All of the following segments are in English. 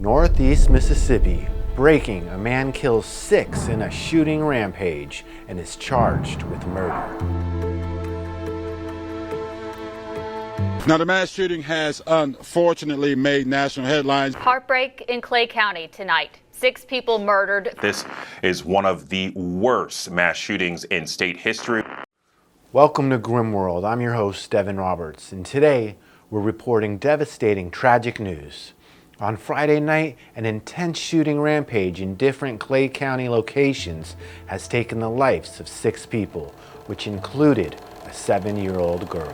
Northeast Mississippi. Breaking, a man kills 6 in a shooting rampage and is charged with murder. Now, the mass shooting has unfortunately made national headlines. Heartbreak in Clay County tonight. 6 people murdered. This is one of the worst mass shootings in state history. Welcome to Grim World. I'm your host, Devin Roberts, and today we're reporting devastating, tragic news. On Friday night, an intense shooting rampage in different Clay County locations has taken the lives of 6 people, which included a 7-year-old girl.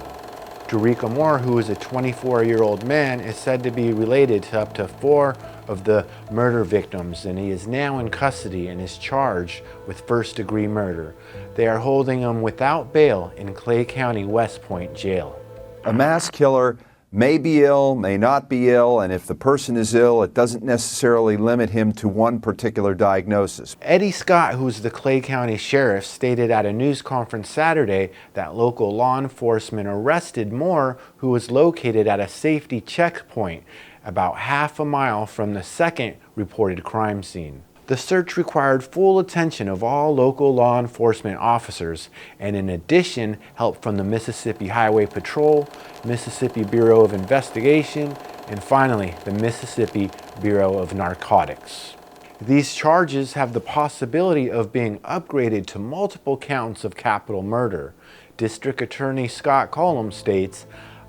Daricka Moore, who is a 24-year-old man, is said to be related to up to 4 of the murder victims, and he is now in custody and is charged with first-degree murder. They are holding him without bail in Clay County West Point Jail. A mass killer may be ill, may not be ill, and if the person is ill, it doesn't necessarily limit him to one particular diagnosis. Eddie Scott, who's the Clay County Sheriff, stated at a news conference Saturday that local law enforcement arrested Moore, who was located at a safety checkpoint about half a mile from the second reported crime scene. The search required full attention of all local law enforcement officers and in addition help from the Mississippi Highway Patrol, Mississippi Bureau of Investigation, and finally the Mississippi Bureau of Narcotics. These charges have the possibility of being upgraded to multiple counts of capital murder. District Attorney Scott Cullum states,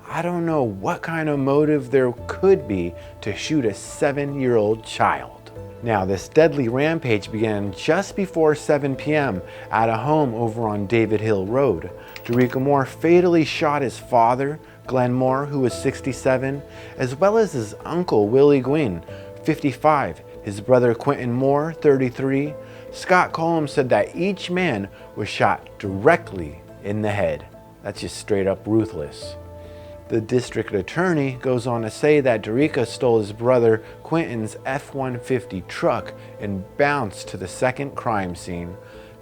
"I don't know what kind of motive there could be to shoot a 7-year-old child." Now, this deadly rampage began just before 7 p.m. at a home over on David Hill Road. Daricka Moore fatally shot his father, Glenn Moore, who was 67, as well as his uncle, Willie Gwynn, 55, his brother Quentin Moore, 33. Scott Cullum said that each man was shot directly in the head. That's just straight up ruthless. The district attorney goes on to say that Daricka stole his brother Quentin's F-150 truck and bounced to the second crime scene.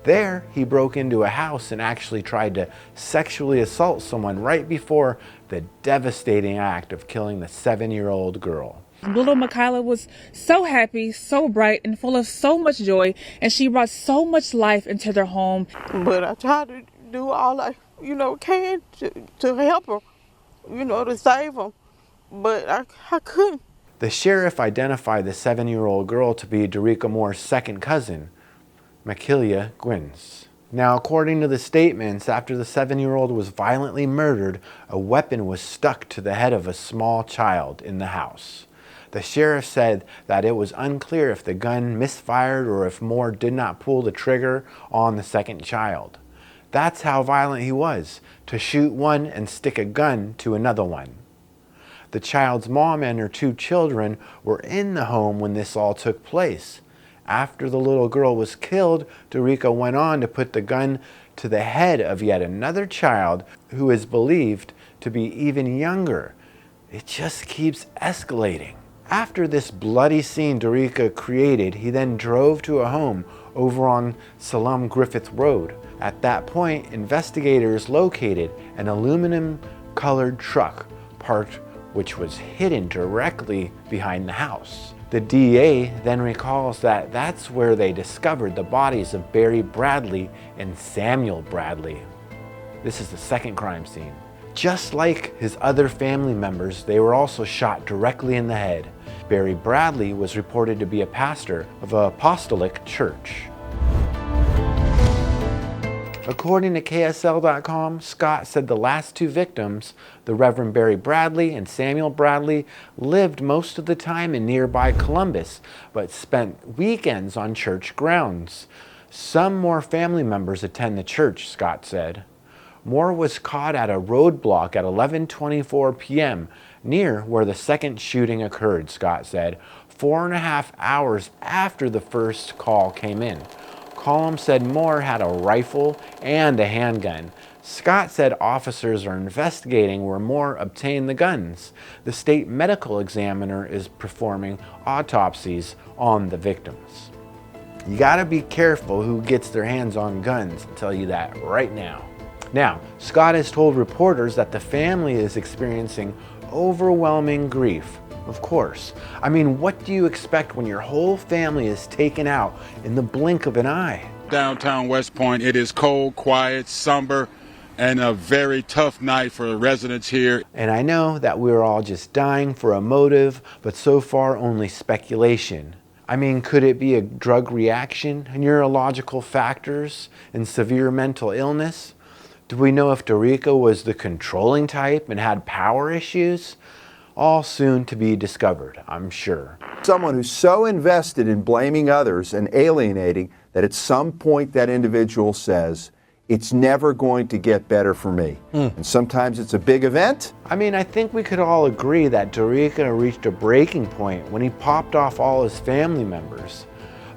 There, he broke into a house and actually tried to sexually assault someone right before the devastating act of killing the 7-year-old girl. Little Makayla was so happy, so bright, and full of so much joy, and she brought so much life into their home. But I tried to do all I, can to help her. To save them, but I couldn't. The sheriff identified the 7-year-old girl to be Daricka Moore's second cousin, Makayla Gwynns. Now, according to the statements, after the 7-year-old was violently murdered, a weapon was stuck to the head of a small child in the house. The sheriff said that it was unclear if the gun misfired or if Moore did not pull the trigger on the second child. That's how violent he was, to shoot one and stick a gun to another one. The child's mom and her 2 children were in the home when this all took place. After the little girl was killed, Daricka went on to put the gun to the head of yet another child who is believed to be even younger. It just keeps escalating. After this bloody scene Daricka created, he then drove to a home over on Salem Griffith Road. At that point, investigators located an aluminum-colored truck parked which was hidden directly behind the house. The DA then recalls that that's where they discovered the bodies of Barry Bradley and Samuel Bradley. This is the second crime scene. Just like his other family members, they were also shot directly in the head. Barry Bradley was reported to be a pastor of an apostolic church. According to KSL.com, Scott said the last 2 victims, the Reverend Barry Bradley and Samuel Bradley, lived most of the time in nearby Columbus, but spent weekends on church grounds. Some more family members attend the church, Scott said. Moore was caught at a roadblock at 11:24 p.m. near where the second shooting occurred, Scott said, 4.5 hours after the first call came in. Cullum said Moore had a rifle and a handgun. Scott said officers are investigating where Moore obtained the guns. The state medical examiner is performing autopsies on the victims. You gotta be careful who gets their hands on guns, I'll tell you that right now. Now, Scott has told reporters that the family is experiencing overwhelming grief Of course. I mean, what do you expect when your whole family is taken out in the blink of an eye? Downtown West Point, it is cold, quiet, somber, and a very tough night for residents here. And I know that we're all just dying for a motive, but so far only speculation. I mean, could it be a drug reaction, neurological factors, and severe mental illness? Do we know if Daricka was the controlling type and had power issues? All soon to be discovered, I'm sure. Someone who's so invested in blaming others and alienating that at some point that individual says, it's never going to get better for me. And sometimes it's a big event. I mean, I think we could all agree that Daricka reached a breaking point when he popped off all his family members.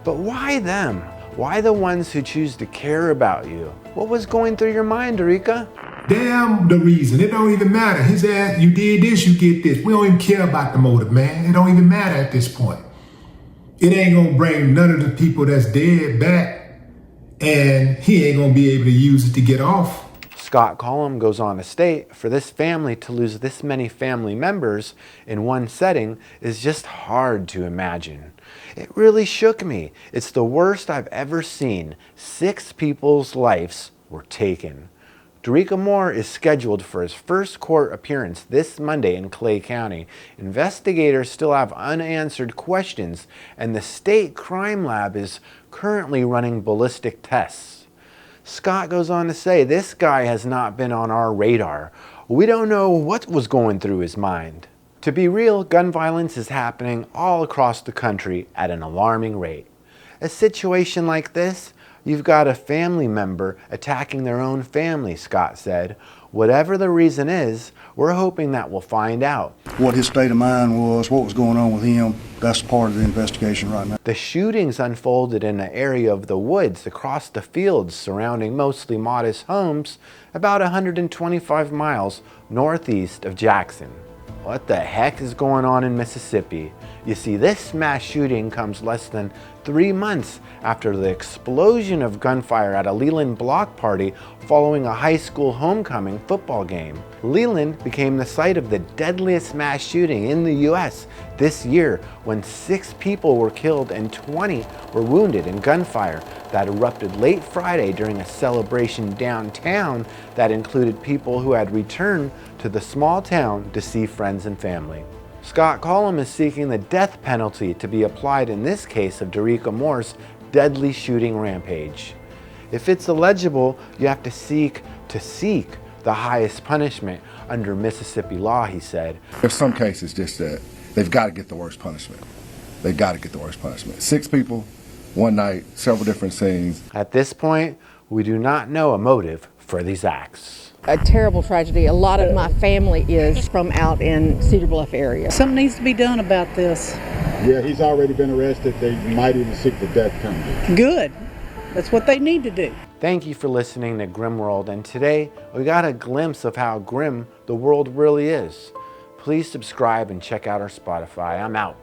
But why them? Why the ones who choose to care about you? What was going through your mind, Daricka? Damn the reason. It don't even matter. His ass, you did this, you get this. We don't even care about the motive, man. It don't even matter at this point. It ain't gonna bring none of the people that's dead back, and he ain't gonna be able to use it to get off. Scott Collum goes on to state, for this family to lose this many family members in one setting is just hard to imagine. It really shook me. It's the worst I've ever seen. 6 people's lives were taken. Daricka Moore is scheduled for his first court appearance this Monday in Clay County. Investigators still have unanswered questions, and the state crime lab is currently running ballistic tests. Scott goes on to say, this guy has not been on our radar. We don't know what was going through his mind. To be real, gun violence is happening all across the country at an alarming rate. A situation like this, you've got a family member attacking their own family, Scott said. Whatever the reason is, we're hoping that we'll find out. What his state of mind was, what was going on with him, that's part of the investigation right now. The shootings unfolded in an area of the woods across the fields surrounding mostly modest homes about 125 miles northeast of Jackson. What the heck is going on in Mississippi? You see, this mass shooting comes less than 3 months after the explosion of gunfire at a Leland block party following a high school homecoming football game. Leland became the site of the deadliest mass shooting in the U.S. this year when 6 people were killed and 20 were wounded in gunfire that erupted late Friday during a celebration downtown that included people who had returned to the small town to see friends and family. Scott Collum is seeking the death penalty to be applied in this case of Daricka Moore's deadly shooting rampage. If it's illegible, you have to seek the highest punishment under Mississippi law, he said. There's some cases just that they've got to get the worst punishment. They've got to get the worst punishment. 6 people, one night, several different scenes. At this point, we do not know a motive for these acts. A terrible tragedy. A lot of my family is from out in Cedar Bluff area. Something needs to be done about this. Yeah, he's already been arrested. They might even seek the death penalty. Good. That's what they need to do. Thank you for listening to Grim World, and today we got a glimpse of how grim the world really is. Please subscribe and check out our Spotify. I'm out.